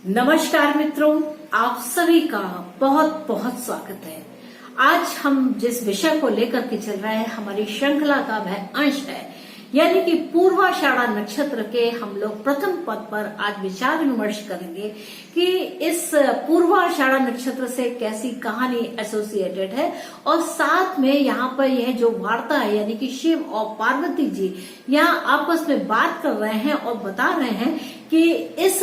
नमस्कार मित्रों, आप सभी का बहुत बहुत स्वागत है। आज हम जिस विषय को लेकर के चल रहे हैं, हमारी श्रृंखला का वह अंश है, यानी कि पूर्वाषाढ़ा नक्षत्र के हम लोग प्रथम पद पर आज विचार विमर्श करेंगे कि इस पूर्वाषाढ़ा नक्षत्र से कैसी कहानी एसोसिएटेड है और साथ में यहाँ पर यह जो वार्ता है, यानी कि शिव और पार्वती जी यहाँ आपस में बात कर रहे हैं और बता रहे हैं कि इस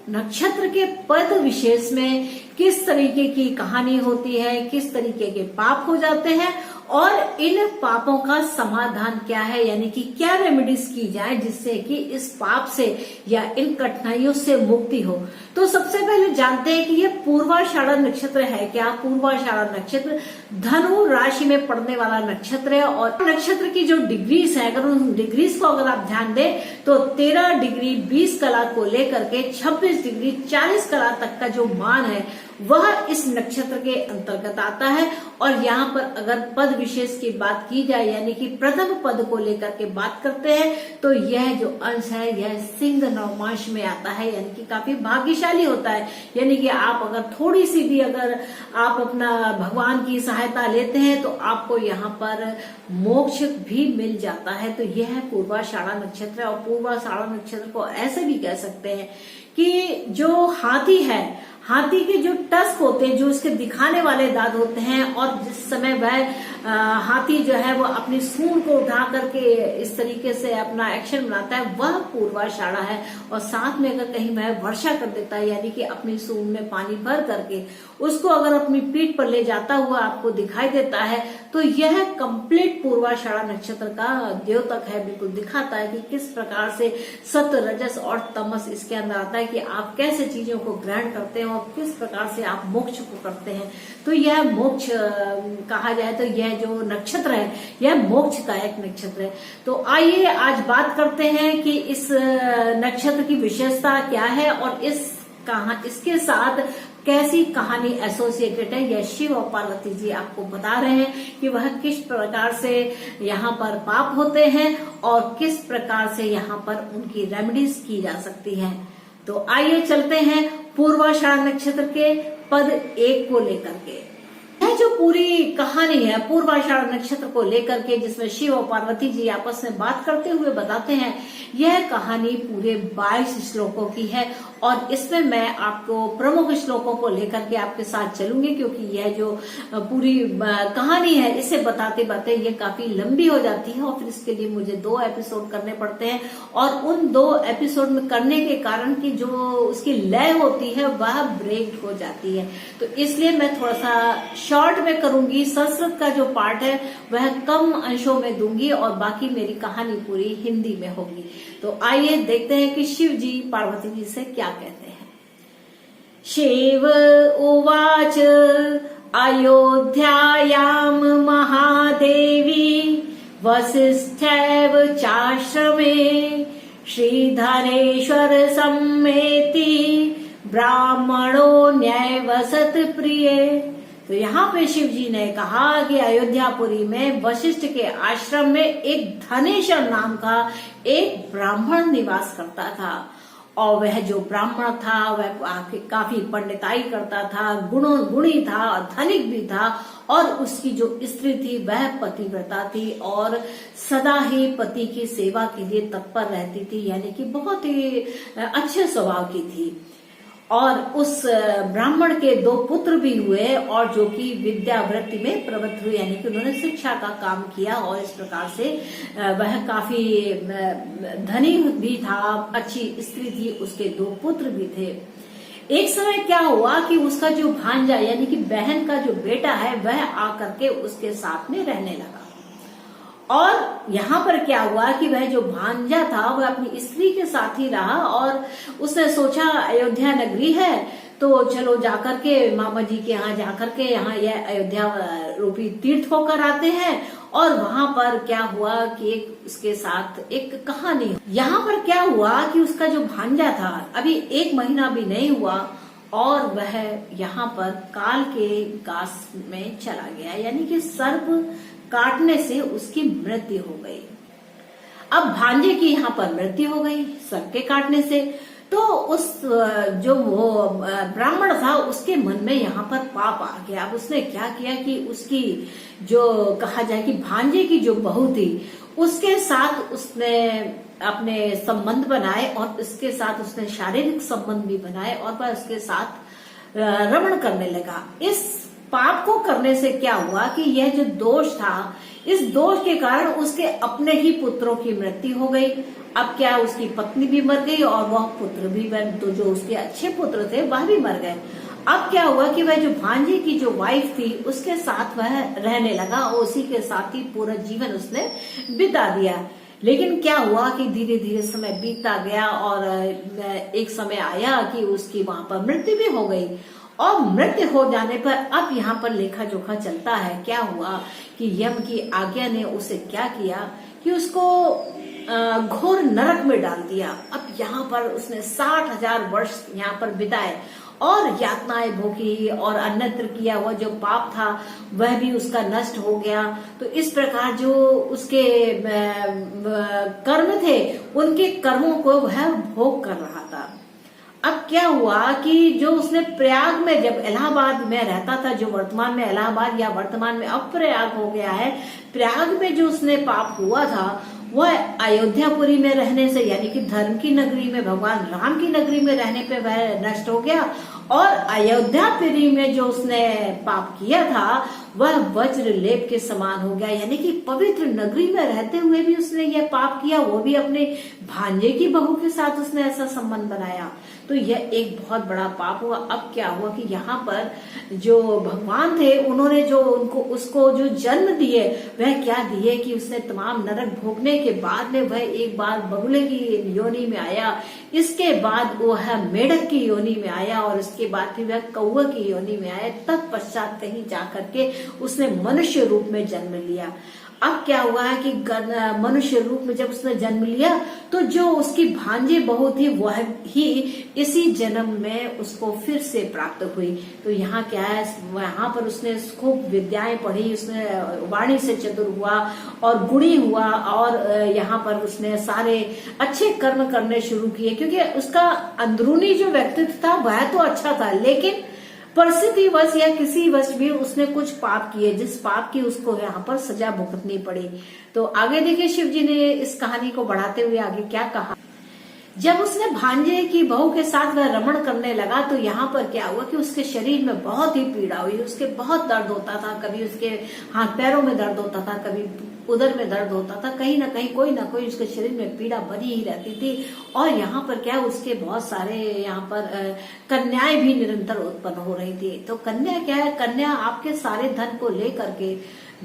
नक्षत्र के पद विशेष में किस तरीके की कहानी होती है, किस तरीके के पाप हो जाते हैं और इन पापों का समाधान क्या है, यानी कि क्या रेमेडीज की जाए जिससे कि इस पाप से या इन कठिनाइयों से मुक्ति हो। तो सबसे पहले जानते हैं कि ये पूर्वाषाढ़ा नक्षत्र है क्या। पूर्वाषाढ़ा नक्षत्र धनु राशि में पड़ने वाला नक्षत्र है और नक्षत्र की जो डिग्रीज है, अगर उन डिग्रीज को अगर आप ध्यान दें तो 13 डिग्री 20 कला को लेकर के 26 डिग्री 40 कला तक का जो मान है वह इस नक्षत्र के अंतर्गत आता है। और यहाँ पर अगर पद विशेष की बात की जाए, यानी कि प्रथम पद को लेकर के बात करते हैं, तो यह जो अंश है यह सिंह नवमांश में आता है, यानी कि काफी भाग्यशाली होता है। यानी कि आप अगर थोड़ी सी भी अगर आप अपना भगवान की सहायता लेते हैं तो आपको यहाँ पर मोक्ष भी मिल जाता है। तो यह पूर्वाषाढ़ा नक्षत्र है और पूर्वाषाढ़ा नक्षत्र को ऐसे भी कह सकते हैं कि जो हाथी है, हाथी के जो टस्क होते हैं, जो उसके दिखाने वाले दांत होते हैं, और जिस समय वह हाथी जो है वो अपनी सूंड को उठा करके इस तरीके से अपना एक्शन बनाता है, वह पूर्वाषाढ़ा है। और साथ में अगर कहीं वह वर्षा कर देता है, यानी कि अपनी सूंड में पानी भर करके उसको अगर अपनी पीठ पर ले जाता हुआ आपको दिखाई देता है, तो यह कंप्लीट पूर्वाषाढ़ा नक्षत्र का द्योतक है। बिल्कुल दिखाता है कि किस प्रकार से सत्व, रजस और तमस इसके अंदर आता है कि आप कैसे चीजों को ग्रहण करते हैं और किस प्रकार से आप मोक्ष को करते हैं। तो यह मोक्ष कहा जाए तो यह जो नक्षत्र है यह मोक्ष का एक नक्षत्र है। तो आइए आज बात करते हैं कि इस नक्षत्र की विशेषता क्या है और इसके साथ कैसी कहानी एसोसिएटेड है। यह शिव और पार्वती जी आपको बता रहे हैं कि वह किस प्रकार से यहाँ पर पाप होते हैं और किस प्रकार से यहाँ पर उनकी रेमेडीज की जा सकती है। तो आइए चलते हैं पूर्वाषाढ़ा नक्षत्र के पद 1 को लेकर के। यह जो पूरी कहानी है पूर्वाषाढ़ा नक्षत्र को लेकर के, जिसमें शिव और पार्वती जी आपस में बात करते हुए बताते हैं, यह कहानी पूरे 22 श्लोकों की है और इसमें मैं आपको प्रमुख श्लोकों को लेकर के आपके साथ चलूंगी, क्योंकि यह जो पूरी कहानी है इसे बताते बताते ये काफी लंबी हो जाती है और फिर इसके लिए मुझे 2 एपिसोड करने पड़ते हैं और उन 2 एपिसोड में करने के कारण की जो उसकी लय होती है वह ब्रेक हो जाती है। तो इसलिए मैं थोड़ा सा शॉर्ट में करूंगी। संस्कृत का जो पार्ट है वह कम अंशों में दूंगी और बाकी मेरी कहानी पूरी हिंदी में होगी। तो आइए देखते हैं कि शिव जी पार्वती जी से क्या कहते हैं। शिव उवाच अयोध्यायां महादेवी वसिष्ठैव चाश्रमे श्रीधरेश्वर सम्मेति ब्राह्मणो न्यायवसत प्रिये। तो यहाँ पे शिव जी ने कहा कि अयोध्यापुरी में वशिष्ठ के आश्रम में एक धनेश्वर नाम का एक ब्राह्मण निवास करता था और वह जो ब्राह्मण था वह काफी पंडिताई करता था, गुणी था और धनिक भी था और उसकी जो स्त्री थी वह पतिव्रता थी और सदा ही पति की सेवा के लिए तत्पर रहती थी, यानी कि बहुत ही अच्छे स्वभाव की थी। और उस ब्राह्मण के 2 पुत्र भी हुए और जो कि विद्यावृत्ति में प्रवृत्त हुए, यानी कि उन्होंने शिक्षा का काम किया और इस प्रकार से वह काफी धनी भी था, अच्छी स्त्री थी, उसके 2 पुत्र भी थे। एक समय क्या हुआ कि उसका जो भांजा यानी कि बहन का जो बेटा है वह आकर के उसके साथ में रहने लगा और यहाँ पर क्या हुआ कि वह जो भांजा था वह अपनी स्त्री के साथ ही रहा और उसने सोचा अयोध्या नगरी है तो चलो जाकर के मामा जी के यहाँ जाकर के यहाँ यह अयोध्या रूपी तीर्थ होकर आते हैं। और वहां पर क्या हुआ कि उसके साथ एक कहानी, यहाँ पर क्या हुआ कि उसका जो भांजा था अभी 1 महीना भी नहीं हुआ और वह यहाँ पर काल के गास में चला गया, यानी कि सर्प काटने से उसकी मृत्यु हो गई। अब भांजे की यहाँ पर मृत्यु हो गई सर्प के काटने से। तो उस जो वो ब्राह्मण था उसके मन में यहाँ पर पाप आ गया। अब उसने क्या किया कि उसकी जो कहा जाए कि भांजे की जो बहू थी उसके साथ उसने अपने संबंध बनाए और इसके साथ उसने शारीरिक संबंध भी बनाए और वह उसके साथ रमण करने लगा। इस पाप को करने से क्या हुआ कि यह जो दोष था, इस दोष के कारण उसके अपने ही पुत्रों की मृत्यु हो गई। अब क्या, उसकी पत्नी भी मर गई और वह पुत्र भी, तो जो उसके अच्छे पुत्र थे वह भी मर गए। अब क्या हुआ कि वह जो भांजे की जो वाइफ थी उसके साथ वह रहने लगा और उसी के साथ ही पूरा जीवन उसने बिता दिया। लेकिन क्या हुआ कि धीरे धीरे समय बीतता गया और एक समय आया कि उसकी वहां पर मृत्यु भी हो गई। और मृत्यु हो जाने पर अब यहाँ पर लेखा जोखा चलता है। क्या हुआ कि यम की आज्ञा ने उसे क्या किया कि उसको घोर नरक में डाल दिया। अब यहाँ पर उसने 60,000 वर्ष यहाँ पर बिताए और यातनाएं भोगी और अन्यत्र किया हुआ जो पाप था वह भी उसका नष्ट हो गया। तो इस प्रकार जो उसके कर्म थे उनके कर्मों को वह भोग कर रहा था। अब क्या हुआ कि जो उसने प्रयाग में, जब इलाहाबाद में रहता था, जो वर्तमान में इलाहाबाद या वर्तमान में अब प्रयाग हो गया है, प्रयाग में जो उसने पाप हुआ था वह अयोध्यापुरी में रहने से, यानी कि धर्म की नगरी में, भगवान राम की नगरी में रहने पे वह नष्ट हो गया। और अयोध्यापुरी में जो उसने पाप किया था वह वज्र लेप के समान हो गया, यानी कि पवित्र नगरी में रहते हुए भी उसने यह पाप किया, वो भी अपने भांजे की बहू के साथ उसने ऐसा संबंध बनाया। तो यह एक बहुत बड़ा पाप हुआ। अब क्या हुआ कि यहाँ पर जो भगवान थे उन्होंने जो उसको जो जन्म दिए वह क्या दिए कि उसने तमाम नरक भोगने के बाद में वह एक बार बगुले की योनि में आया, इसके बाद वह मेढक की योनि में आया और इसके बाद फिर वह कौवा की योनि में आया। तत्पश्चात कहीं जाकर के उसने मनुष्य रूप में जन्म लिया। अब क्या हुआ है कि मनुष्य रूप में जब उसने जन्म लिया तो जो उसकी भांजे बहू थी वह ही इसी जन्म में उसको फिर से प्राप्त हुई। तो यहाँ क्या है, यहाँ पर उसने खूब विद्याएं पढ़ी, उसने वाणी से चतुर हुआ और गुणी हुआ और यहाँ पर उसने सारे अच्छे कर्म करने शुरू किए, क्योंकि उसका अंदरूनी जो व्यक्तित्व था वह तो अच्छा था, लेकिन परिस्थिति वश या किसी वश भी उसने कुछ पाप किए, जिस पाप की उसको यहाँ पर सजा भुगतनी पड़ी। तो आगे देखिए शिव जी ने इस कहानी को बढ़ाते हुए आगे क्या कहा। जब उसने भांजे की बहू के साथ वह रमण करने लगा तो यहाँ पर क्या हुआ कि उसके शरीर में बहुत ही पीड़ा हुई, उसके बहुत दर्द होता था, कभी उसके हाथ पैरों में दर्द होता था, कभी उदर में दर्द होता था, कहीं ना कहीं कोई ना कोई उसके शरीर में पीड़ा बनी ही रहती थी। और यहाँ पर क्या, उसके बहुत सारे यहाँ पर कन्याएं भी निरंतर उत्पन्न हो रही थी। तो कन्या क्या है, कन्या आपके सारे धन को लेकर के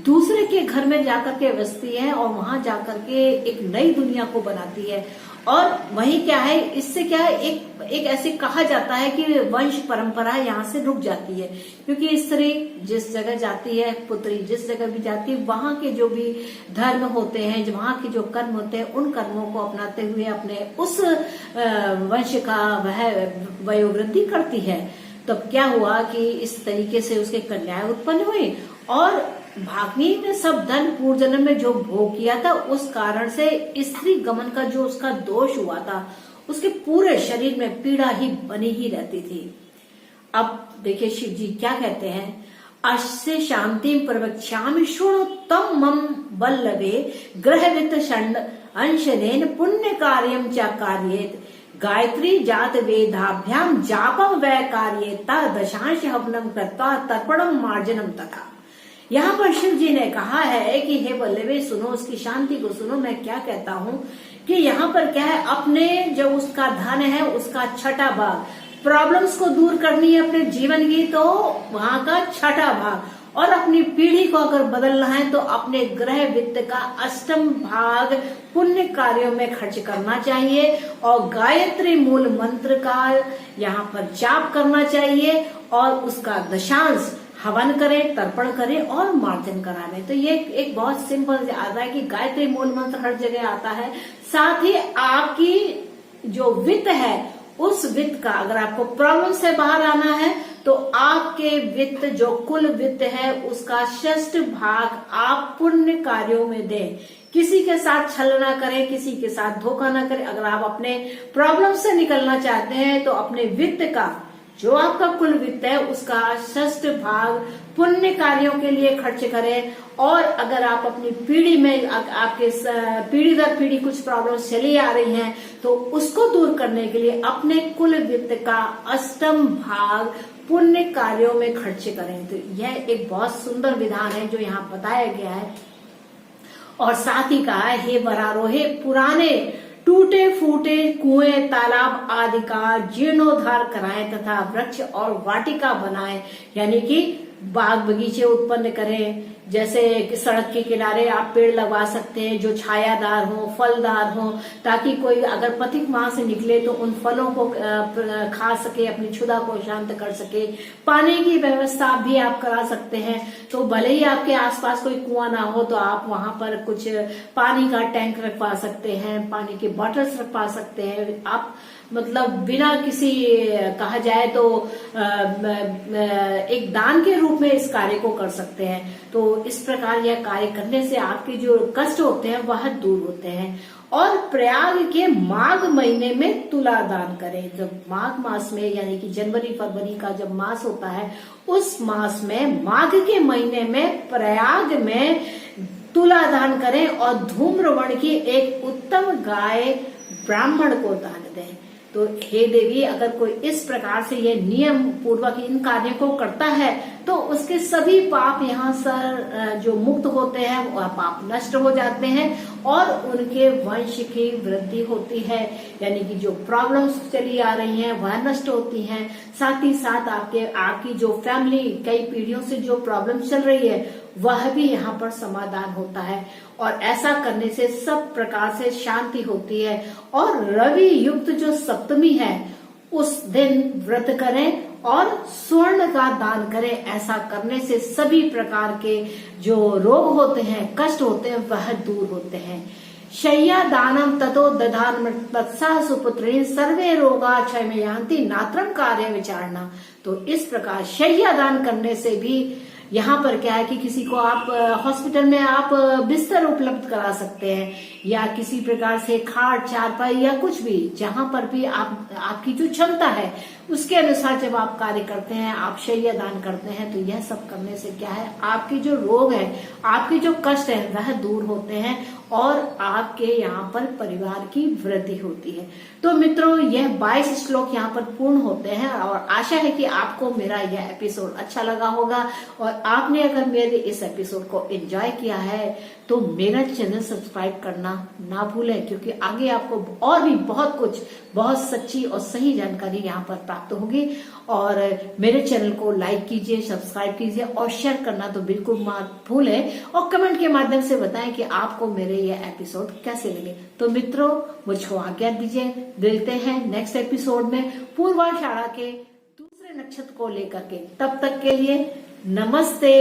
दूसरे के घर में जाकर के बसती है और वहां जाकर के एक नई दुनिया को बनाती है। और वही क्या है, इससे क्या है, एक ऐसे कहा जाता है कि वंश परंपरा यहाँ से रुक जाती है, क्योंकि स्त्री जिस जगह जाती है, पुत्री जिस जगह भी जाती है, वहां के जो भी धर्म होते हैं, वहां के जो कर्म होते हैं, उन कर्मों को अपनाते हुए अपने उस वंश का वह वयोवृद्धि करती है। तब क्या हुआ कि इस तरीके से उसके कन्याएं उत्पन्न हुई और भाग्नि ने सब धन पूर्व जन्म में जो भोग किया था उस कारण से स्त्री गमन का जो उसका दोष हुआ था उसके पूरे शरीर में पीड़ा ही बनी ही रहती थी। अब देखिए शिव जी क्या कहते हैं, अस्य शांति प्रवक्ष्यामि शृणु तम मम वल्लभे ग्रहवित षण्ड अंशनेन पुण्य कार्यम च कार्येत गायत्री जात वेदाभ्याम जापम वै कार्येता दशांश हवनम कृत्वा तर्पणम मार्जनम तथा। यहाँ पर शिव जी ने कहा है कि हे वल्लभे सुनो, उसकी शांति को सुनो, मैं क्या कहता हूँ कि यहाँ पर क्या है, अपने जो उसका धन है उसका छठा भाग, प्रॉब्लम्स को दूर करनी है अपने जीवन की तो वहां का छठा भाग, और अपनी पीढ़ी को अगर बदलना है तो अपने ग्रह वित्त का अष्टम भाग पुण्य कार्यों में खर्च करना चाहिए और गायत्री मूल मंत्र का यहाँ पर जाप करना चाहिए और उसका दशांश हवन करें, तर्पण करें और मार्जन कराने। तो ये एक बहुत सिंपल आता है कि गायत्री मूल मंत्र हर जगह आता है। साथ ही आपकी जो वित्त है उस वित्त का, अगर आपको प्रॉब्लम से बाहर आना है तो आपके वित्त जो कुल वित्त है उसका 6th भाग आप पुण्य कार्यों में दें। किसी के साथ छल ना करें, किसी के साथ धोखा ना करें। अगर आप अपने प्रॉब्लम से निकलना चाहते हैं तो अपने वित्त का, जो आपका कुल वित्त है उसका 6 भाग पुण्य कार्यों के लिए खर्च करें। और अगर आप अपनी पीढ़ी में, आपके पीढ़ी दर पीढ़ी कुछ प्रॉब्लम्स चली आ रही हैं तो उसको दूर करने के लिए अपने कुल वित्त का 8वां भाग पुण्य कार्यों में खर्च करें। तो यह एक बहुत सुंदर विधान है जो यहाँ बताया गया है। और साथ ही कहा है, हे वरारोहे, पुराने टूटे फूटे कुएं तालाब आदि का जीर्णोद्धार कराएं तथा वृक्ष और वाटिका बनाएं, यानी कि बाग बगीचे उत्पन्न करें। जैसे सड़क के किनारे आप पेड़ लगवा सकते हैं जो छायादार हो, फलदार हो, ताकि कोई अगर पथिक वहां से निकले तो उन फलों को खा सके, अपनी क्षुधा को शांत कर सके। पानी की व्यवस्था भी आप करा सकते हैं। तो भले ही आपके आसपास कोई कुआं ना हो तो आप वहां पर कुछ पानी का टैंक रखवा सकते हैं, पानी के बॉटल्स रखवा सकते हैं। आप मतलब बिना किसी, कहा जाए तो एक दान के रूप में इस कार्य को कर सकते हैं। तो इस प्रकार यह कार्य करने से आपके जो कष्ट होते हैं वह दूर होते हैं। और प्रयाग के माघ महीने में तुला दान करें। जब माघ मास में, यानी कि जनवरी फरवरी का जब मास होता है, उस मास में माघ के महीने में प्रयाग में तुला दान करें और धूम्रवर्ण की एक उत्तम गाय ब्राह्मण को दान दें। तो हे देवी, अगर कोई इस प्रकार से ये नियम पूर्वक इन कार्यों को करता है तो उसके सभी पाप यहाँ से जो मुक्त होते हैं वह पाप नष्ट हो जाते हैं और उनके वंश की वृद्धि होती है। यानी कि जो प्रॉब्लम्स चली आ रही हैं वह नष्ट होती हैं। साथ ही साथ आपकी जो फैमिली, कई पीढ़ियों से जो प्रॉब्लम चल रही है वह भी यहाँ पर समाधान होता है। और ऐसा करने से सब प्रकार से शांति होती है। और रवि युक्त जो सप्तमी है उस दिन व्रत करें और स्वर्ण का दान करें। ऐसा करने से सभी प्रकार के जो रोग होते हैं, कष्ट होते हैं, वह दूर होते हैं। शय्या दानम ततो दधान तत्सा सुपुत्रेण सर्वे रोगा क्षयमयांति नात्रम कार्य विचारणा। तो इस प्रकार शय्या दान करने से भी यहाँ पर क्या है कि किसी को आप हॉस्पिटल में आप बिस्तर उपलब्ध करा सकते हैं, या किसी प्रकार से खाट, चारपाई या कुछ भी, जहां पर भी आपकी जो क्षमता है उसके अनुसार जब आप कार्य करते हैं, आप शय्या दान करते हैं, तो यह सब करने से क्या है, आपके जो रोग है, आपके जो कष्ट है वह दूर होते हैं और आपके यहाँ पर परिवार की वृद्धि होती है। तो मित्रों, यह 22 श्लोक यहाँ पर पूर्ण होते हैं और आशा है कि आपको मेरा यह एपिसोड अच्छा लगा होगा। और आपने अगर मेरे इस एपिसोड को एंजॉय किया है तो मेरा चैनल सब्सक्राइब करना ना भूलें, क्योंकि आगे आपको और भी बहुत कुछ, बहुत सच्ची और सही जानकारी यहाँ पर प्राप्त होगी। और मेरे चैनल को लाइक कीजिए, सब्सक्राइब कीजिए और शेयर करना तो बिल्कुल मत भूलें। और कमेंट के माध्यम से बताएं कि आपको मेरे ये एपिसोड कैसे लगे। तो मित्रों, मुझको आज्ञा दीजिए, मिलते हैं नेक्स्ट एपिसोड में पूर्वाषाढ़ा के दूसरे नक्षत्र को लेकर के। तब तक के लिए नमस्ते।